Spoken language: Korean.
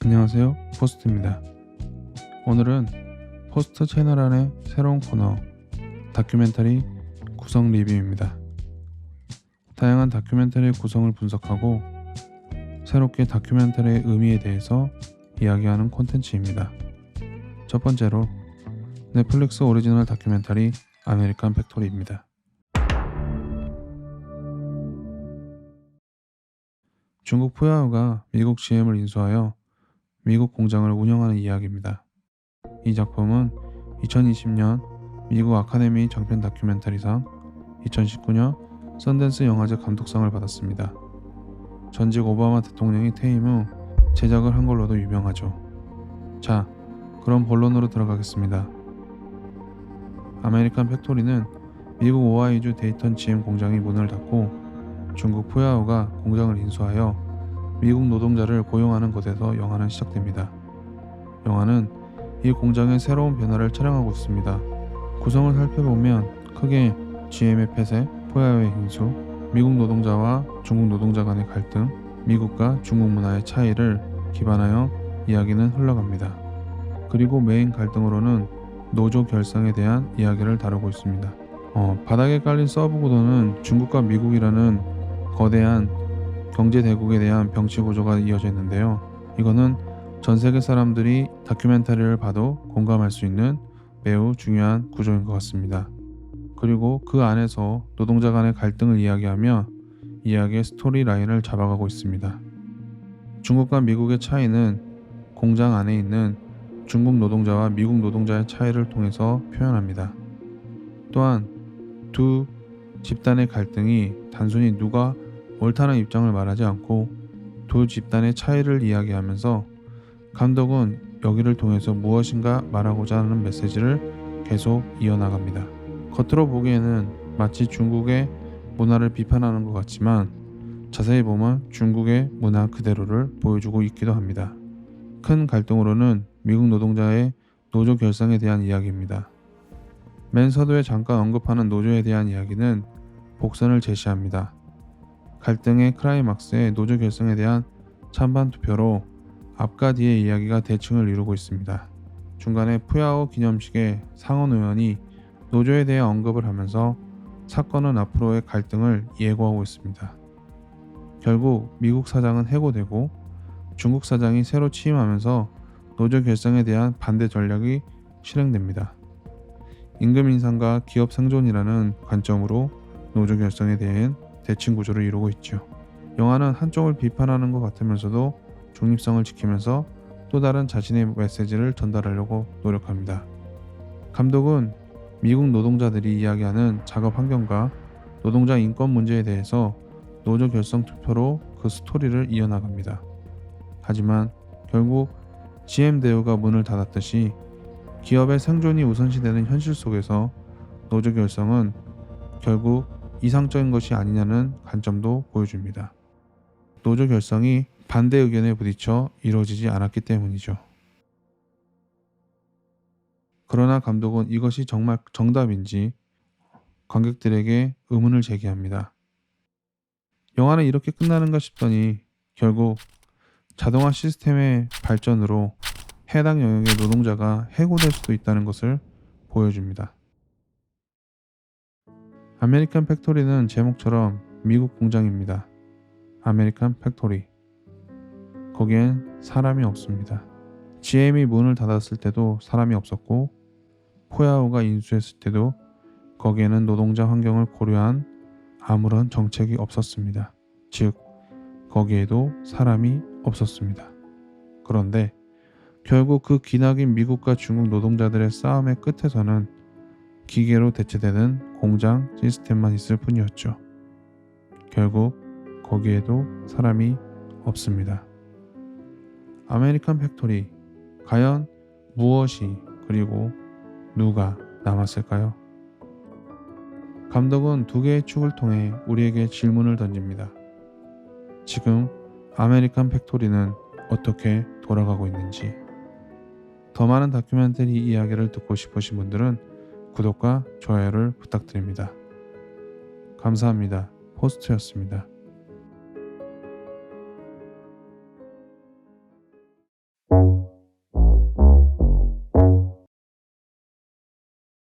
안녕하세요, 포스트입니다. 오늘은 포스트 채널 안의 새로운 코너 다큐멘터리 구성 리뷰입니다. 다양한 다큐멘터리의 구성을 분석하고 새롭게 다큐멘터리의 의미에 대해서 이야기하는 콘텐츠입니다. 첫 번째로 넷플릭스 오리지널 다큐멘터리 아메리칸 팩토리입니다. 중국 푸야오가 미국 GM을 인수하여 미국 공장을 운영하는 이야기입니다. 이 작품은 2020년 미국 아카데미 장편 다큐멘터리상, 2019년 선댄스 영화제 감독상을 받았습니다. 전직 오바마 대통령이 퇴임 후 제작을 한 걸로도 유명하죠. 자, 그럼 본론으로 들어가겠습니다. 아메리칸 팩토리는 미국 오하이주 데이턴 GM 공장이 문을 닫고 중국 푸야오가 공장을 인수하여 미국 노동자를 고용하는 곳에서 영화는 시작됩니다. 영화는 이 공장의 새로운 변화를 촬영하고 있습니다. 구성을 살펴보면 크게 GM의 폐쇄, 푸야오의 인수, 미국 노동자와 중국 노동자 간의 갈등, 미국과 중국 문화의 차이를 기반하여 이야기는 흘러갑니다. 그리고 메인 갈등으로는 노조 결성에 대한 이야기를 다루고 있습니다. 바닥에 깔린 서브 구도는 중국과 미국이라는 거대한 경제 대국에 대한 병치 구조가 이어져 있는데요. 이거는 전 세계 사람들이 다큐멘터리를 봐도 공감할 수 있는 매우 중요한 구조인 것 같습니다. 그리고 그 안에서 노동자 간의 갈등을 이야기하며 이야기의 스토리 라인을 잡아가고 있습니다. 중국과 미국의 차이는 공장 안에 있는 중국 노동자와 미국 노동자의 차이를 통해서 표현합니다. 또한 두 집단의 갈등이 단순히 누가 옳다는 입장을 말하지 않고 두 집단의 차이를 이야기하면서 감독은 여기를 통해서 무엇인가 말하고자 하는 메시지를 계속 이어나갑니다. 겉으로 보기에는 마치 중국의 문화를 비판하는 것 같지만 자세히 보면 중국의 문화 그대로를 보여주고 있기도 합니다. 큰 갈등으로는 미국 노동자의 노조 결성에 대한 이야기입니다. 맨 서두에 잠깐 언급하는 노조에 대한 이야기는 복선을 제시합니다. 갈등의 클라이막스에 노조 결성에 대한 찬반 투표로 앞과 뒤의 이야기가 대칭을 이루고 있습니다. 중간에 푸야오 기념식에 상원 의원이 노조에 대해 언급을 하면서 사건은 앞으로의 갈등을 예고하고 있습니다. 결국 미국 사장은 해고되고 중국 사장이 새로 취임하면서 노조 결성에 대한 반대 전략이 실행됩니다. 임금 인상과 기업 생존이라는 관점으로 노조 결성에 대한 대칭 구조를 이루고 있죠. 영화는 한쪽을 비판하는 것 같으면서도 중립성을 지키면서 또 다른 자신의 메시지를 전달하려고 노력합니다. 감독은 미국 노동자들이 이야기하는 작업 환경과 노동자 인권 문제에 대해서 노조 결성 투표로 그 스토리를 이어나갑니다. 하지만 결국 GM 대우가 문을 닫았듯이 기업의 생존이 우선시되는 현실 속에서 노조 결성은 결국 이상적인 것이 아니냐는 관점도 보여줍니다. 노조 결성이 반대 의견에 부딪혀 이루어지지 않았기 때문이죠. 그러나 감독은 이것이 정말 정답인지 관객들에게 의문을 제기합니다. 영화는 이렇게 끝나는가 싶더니 결국 자동화 시스템의 발전으로 해당 영역의 노동자가 해고될 수도 있다는 것을 보여줍니다. 아메리칸 팩토리는 제목처럼 미국 공장입니다. 아메리칸 팩토리. 거기엔 사람이 없습니다. GM이 문을 닫았을 때도 사람이 없었고 푸야오가 인수했을 때도 거기에는 노동자 환경을 고려한 아무런 정책이 없었습니다. 즉, 거기에도 사람이 없었습니다. 그런데 결국 그 기나긴 미국과 중국 노동자들의 싸움의 끝에서는 기계로 대체되는 공장 시스템만 있을 뿐이었죠. 결국 거기에도 사람이 없습니다. 아메리칸 팩토리, 과연 무엇이 그리고 누가 남았을까요? 감독은 두 개의 축을 통해 우리에게 질문을 던집니다. 지금 아메리칸 팩토리는 어떻게 돌아가고 있는지. 더 많은 다큐멘터리 이야기를 듣고 싶으신 분들은 구독과 좋아요를 부탁드립니다. 감사합니다. 포스트였습니다.